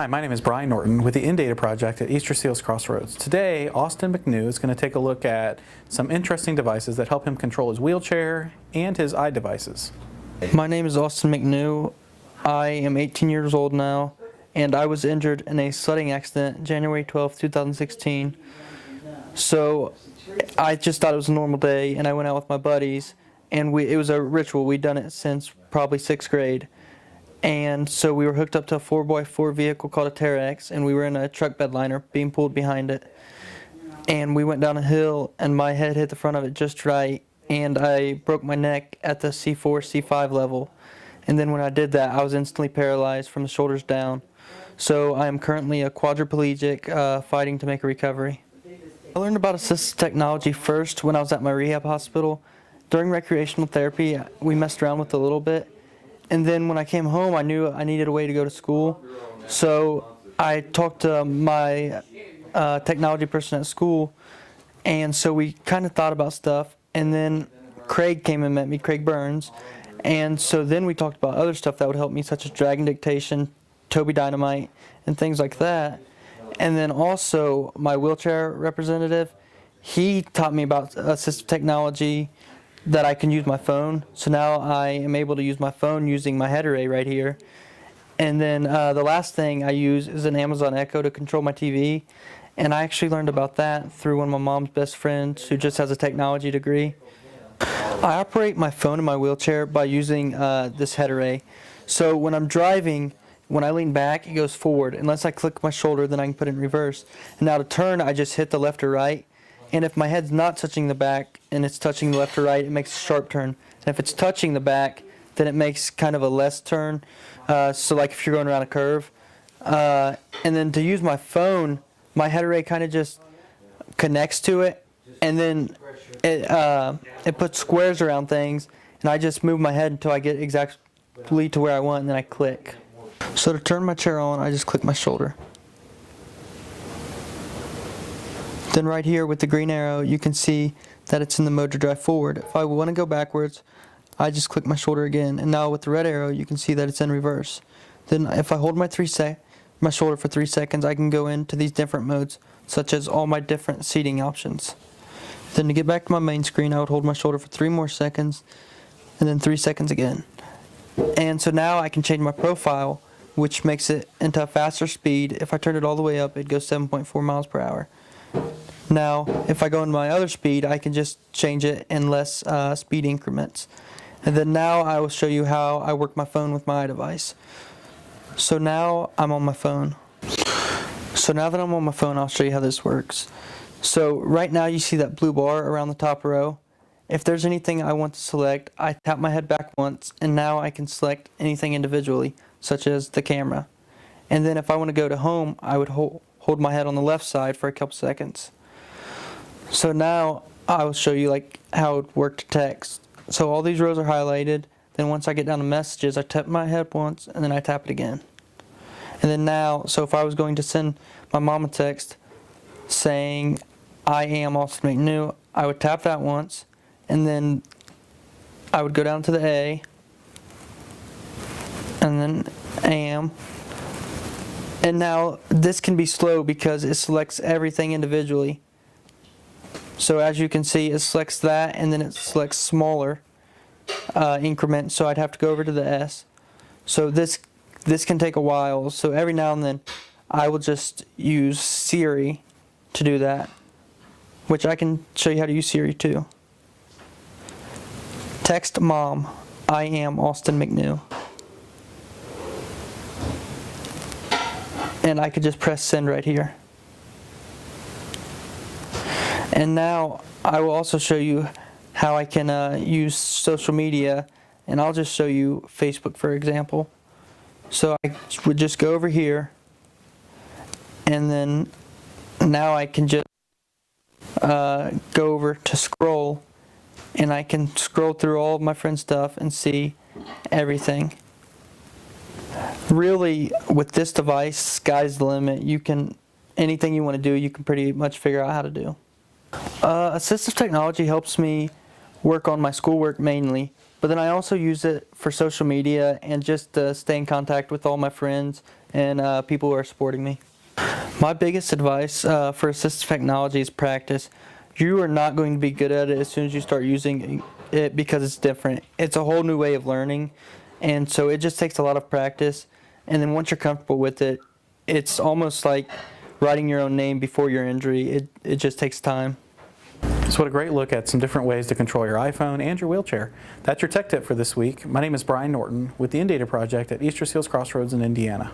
Hi, my name is Brian Norton with the In-Data Project at Easterseals Crossroads. Today, Austin McNew is going to take a look at some interesting devices that help him control his wheelchair and his eye devices. My name is Austin McNew. I am 18 years old now, and I was injured in a sledding accident January 12, 2016. So I just thought it was a normal day, and I went out with my buddies, and it was a ritual. We'd done it since probably 6th grade. And so we were hooked up to a 4x4 vehicle called a Terex, and we were in a truck bed liner being pulled behind it. And we went down a hill, and my head hit the front of it just right, and I broke my neck at the C4, C5 level. And then when I did that, I was instantly paralyzed from the shoulders down. So I am currently a quadriplegic fighting to make a recovery. I learned about assistive technology first when I was at my rehab hospital. During recreational therapy, we messed around with it a little bit. And then when I came home, I knew I needed a way to go to school. So I talked to my technology person at school, and so we kind of thought about stuff. And then Craig came and met me, Craig Burns. And so then we talked about other stuff that would help me, such as Dragon Dictation, Toby Dynamite, and things like that. And then also my wheelchair representative, he taught me about assistive technology, that I can use my phone. So now I am able to use my phone using my head array right here. And then the last thing I use is an Amazon Echo to control my TV. And I actually learned about that through one of my mom's best friends who just has a technology degree. I operate my phone in my wheelchair by using this head array. So when I'm driving, when I lean back, it goes forward. Unless I click my shoulder, then I can put it in reverse. And now to turn, I just hit the left or right. And if my head's not touching the back and it's touching the left or right, it makes a sharp turn. And if it's touching the back, then it makes kind of a less turn. So like if you're going around a curve. And then to use my phone, my head array kind of just connects to it. And then it puts squares around things. And I just move my head until I get exactly to where I want, and then I click. So to turn my chair on, I just click my shoulder. Then right here with the green arrow, you can see that it's in the mode to drive forward. If I want to go backwards, I just click my shoulder again. And now with the red arrow, you can see that it's in reverse. Then if I hold my shoulder for 3 seconds, I can go into these different modes, such as all my different seating options. Then to get back to my main screen, I would hold my shoulder for 3 more seconds, and then 3 seconds again. And so now I can change my profile, which makes it into a faster speed. If I turn it all the way up, it goes 7.4 miles per hour. Now, if I go into my other speed, I can just change it in less speed increments. And then now I will show you how I work my phone with my iDevice. So now I'm on my phone. So now that I'm on my phone, I'll show you how this works. So right now you see that blue bar around the top row. If there's anything I want to select, I tap my head back once, and now I can select anything individually, such as the camera. And then if I want to go to home, I would hold my head on the left side for a couple seconds. So now I will show you how it worked to text. So all these rows are highlighted. Then once I get down to messages, I tap my head once, and then I tap it again. And then now, so if I was going to send my mom a text saying, "I am Austin McNew," I would tap that once, and then I would go down to the A, and then am. And now this can be slow because it selects everything individually. So as you can see, it selects that, and then it selects smaller increments. So I'd have to go over to the S. So this can take a while. So every now and then, I will just use Siri to do that, which I can show you how to use Siri too. Text Mom, "I am Austin McNew." And I could just press send right here. And now I will also show you how I can use social media, and I'll just show you Facebook, for example. So I would just go over here, and then now I can just go over to scroll, and I can scroll through all of my friends' stuff and see everything. Really, with this device, sky's the limit. Anything you want to do, you can pretty much figure out how to do. Assistive technology helps me work on my schoolwork mainly, but then I also use it for social media and just to stay in contact with all my friends and people who are supporting me. My biggest advice for assistive technology is practice. You are not going to be good at it as soon as you start using it because it's different. It's a whole new way of learning, and so it just takes a lot of practice. And then once you're comfortable with it, it's almost like writing your own name before your injury. It just takes time. So what a great look at some different ways to control your iPhone and your wheelchair. That's your tech tip for this week. My name is Brian Norton with the InData Project at Easterseals Crossroads in Indiana.